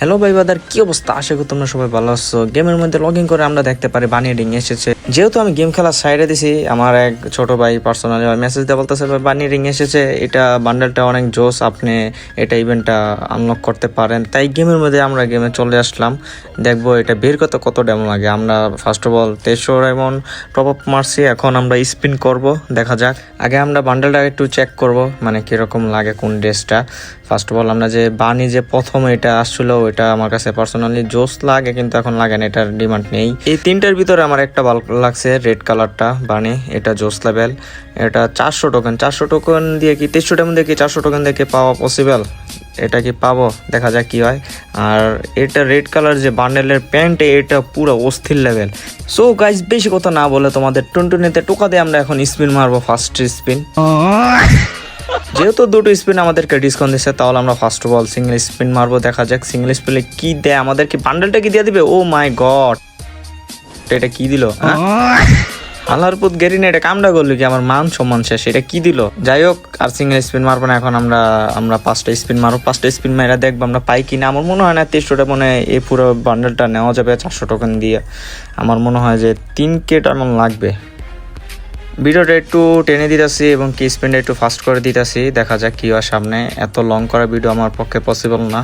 Hello ভাই বাদার, কি অবস্থা? আশা করি তোমরা সবাই ভালো আছো। গেমের মধ্যে লগ ইন করে আমরা দেখতে পারি বানিয়ে রিং এসেছে। যেহেতু আমি গেম খেলার সাইডে দিছি, আমার এক ছোট ভাই পার্সোনালি মেসেজ দিয়ে বলতেছে ভাই বানিয়ে রিং এসেছে, এটা বান্ডেলটা অনেক জোস, আপনি এটা ইভেন্টটা আনলক করতে পারেন। তাই গেমের মধ্যে আমরা গেমে চলে আসলাম, দেখবো এটা বের করতে কত ডেমন লাগে। আমরা first of all 2300 diamond top up মারছি, এখন আমরা স্পিন করব, দেখা যাক। আগে আমরা বান্ডেলটা একটু চেক করব, মানে কিরকম লাগে কোন ড্রেসটা। ফার্স্ট অফ অল আমরা যে বানি যে প্রথম এটা আসছিল, ওইটা আমার কাছে পার্সোনালি জোস লাগে, কিন্তু এখন লাগে না, এটার ডিমান্ড নেই। এই তিনটার ভিতরে আমার একটা ভালো লাগছে, রেড কালারটা বানি, এটা জোস লেভেল। এটা 400 টোকেন দিয়ে কি 2300 টাকা দিয়ে কি 400 টোকেন দিয়ে কি পাওয়া পসিবল? এটা কি পাবো, দেখা যাক কি হয়। আর এটা রেড কালার যে বান্ডেলের প্যান্ট, এটা পুরো অস্থির লেভেল। সো গাইস, বেশি কথা না বলে তোমাদের টুনটুনিতে টোকা দিয়ে আমরা এখন স্পিন মারবো, ফার্স্ট স্পিন। যেহেতু দুটো স্পিন আমাদেরকে ডিসকাউন্ট দিচ্ছে, তাহলে আমরা first of all single spin মারবো, দেখা যাক সিঙ্গেল স্পিনে কি দেয় আমাদেরকে। বান্ডেলটা কি দিয়ে দিবে? ও মাই গড, এটা কি দিল? আল্লাহরপুত গেরিনে এটা কামটা করলো কি? আমার মান সম্মান শেষ, এটা কি দিল? যাই হোক, আর সিঙ্গেল স্পিন মারবো না এখন, আমরা 5টা স্পিন মারবো। 5টা স্পিন মারা দেখবো আমরা পাই কিনা। আমার মনে হয় না 2300 মানে এই পুরো বান্ডেলটা নেওয়া যাবে 400 টোকেন দিয়ে। আমার মনে হয় যে 3K টাকা লাগবে। ভিডিওটা একটু টেনে দিতেছি এবং কি স্পিনটা একটু ফাস্ট করে দিতেছি, দেখা যাক কি হয় সামনে। এত লং করা ভিডিও আমার পক্ষে পসিবল না।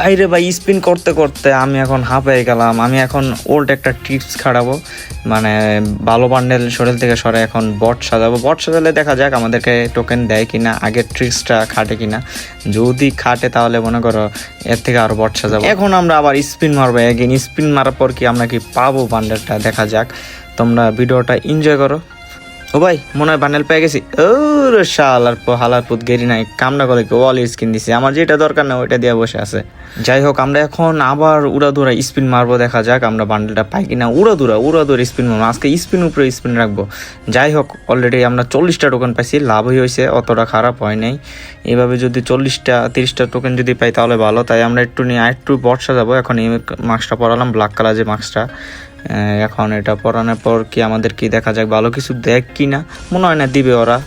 বাইরে ভাই স্পিন করতে করতে আমি এখন হাঁপিয়ে গেলাম। আমি এখন ওল্ড একটা টিপস খাটাবো, মানে ভালো বান্ডেল শরীর থেকে সরে এখন বট সাজাবো। বট সাজালে দেখা যাক আমাদেরকে টোকেন দেয় কিনা, আগের ট্রিক্সটা খাটে কিনা। যদি খাটে তাহলে মনে করো এর থেকে আরো বট সাজাবো। এখন আমরা আবার স্পিন মারবো, এগেন স্পিন মারার পর কি আমরা কি পাবো বান্ডেলটা, দেখা যাক। তোমরা ভিডিওটা এনজয় করো। ও ভাই, মনে হয় বান্ডেল পেয়ে গেছি। ও হালার পুত গেরি নাই, কামনা করে ওয়াল স্কিন দিছি। আমার যেটা দরকার না ওইটা দিয়ে বসে আছে। যাই হোক, আমরা এখন আবার উড়াদুরা স্পিন মারবো, দেখা যাক আমরা বান্ডেলটা পাই কিনা। উড়াদুরা স্পিন মারবো আজকে, স্পিন উপরে স্পিন রাখবো। যাই হোক, অলরেডি আমরা 40টা টোকেন পাইছি, লাভই হয়েছে, অতটা খারাপ হয় নাই। এইভাবে যদি 30টা টোকেন যদি পাই তাহলে ভালো। তাই আমরা একটু বট সাজাবো। এখন এই মাস্কটা পরালাম, ব্ল্যাক কালার যে মাস্কটা। এখন এটা পরানোর পর কি আমাদের কি দেখা যাক ভালো কিছু দেখ কিনা। মনে হয় না দিবে ওরা।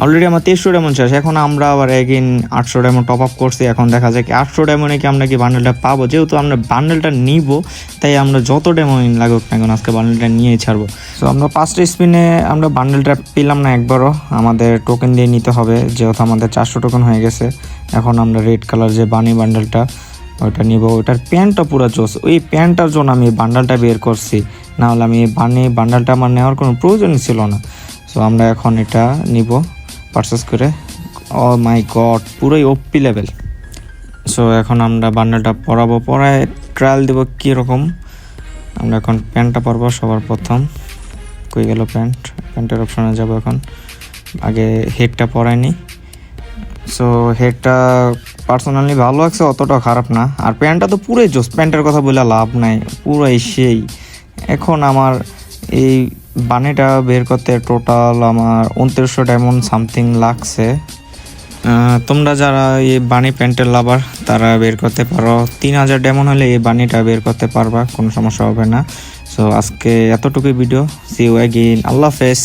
অলরেডি আমার 2300 ডায়মন্ড শেষ। এখন আমরা আবার এগেইন 800 ডায়মন্ড টপ আপ করছি। এখন দেখা যায় কি 800 ডায়মন্ডে কি আমরা কি বান্ডেলটা পাবো। যেহেতু আমরা বান্ডেলটা নিব, তাই আমরা যত ডায়মন্ড লাগুক না এখন আজকে বান্ডেলটা নিয়েই ছাড়বো। তো আমরা 5টা স্পিনে আমরা বান্ডেলটা পেলাম না একবারও, আমাদের টোকেন দিয়ে নিতে হবে। যেহেতু আমাদের 400 টোকেন হয়ে গেছে, এখন আমরা রেড কালার যে বানি বান্ডেলটা ওইটা নিব। ওইটার প্যান্টটা পুরো জোস, ওই প্যান্টটার জন্য আমি বান্ডেলটা বের করছি, না হলে আমি বান্ডেলটা আমার নেওয়ার কোনো প্রয়োজনই ছিল না। সো আমরা এখন এটা নিব পারচেস করে। ও মাই গড, পুরোই ওপি লেভেল। সো এখন আমরা বান্ডেলটা পরায় ট্রায়াল দেবো কীরকম। আমরা এখন প্যান্টটা পরবো সবার প্রথম। কই গেল প্যান্টের অপশানে যাব এখন। আগে হেডটা পরাইনি। সো হেডটা পার্সোনালি ভালো লাগছে, অতটা খারাপ না। আর প্যান্টটা তো পুরোই জোস, প্যান্টের কথা বলে লাভ নাই, পুরোই সেই। এখন আমার এই বানিটা বের করতে টোটাল আমার 2900 ডায়মন্ড সামথিং লাগছে। তোমরা যারা এই বানি প্যান্টের লাভার তারা বের করতে পারো। 3000 ডায়মন্ড হলে এই বানিটা বের করতে পারবা, কোনো সমস্যা হবে না। সো আজকে এতটুকুই ভিডিও। সি ইউ অ্যাগেইন, আল্লাহ হাফেজ।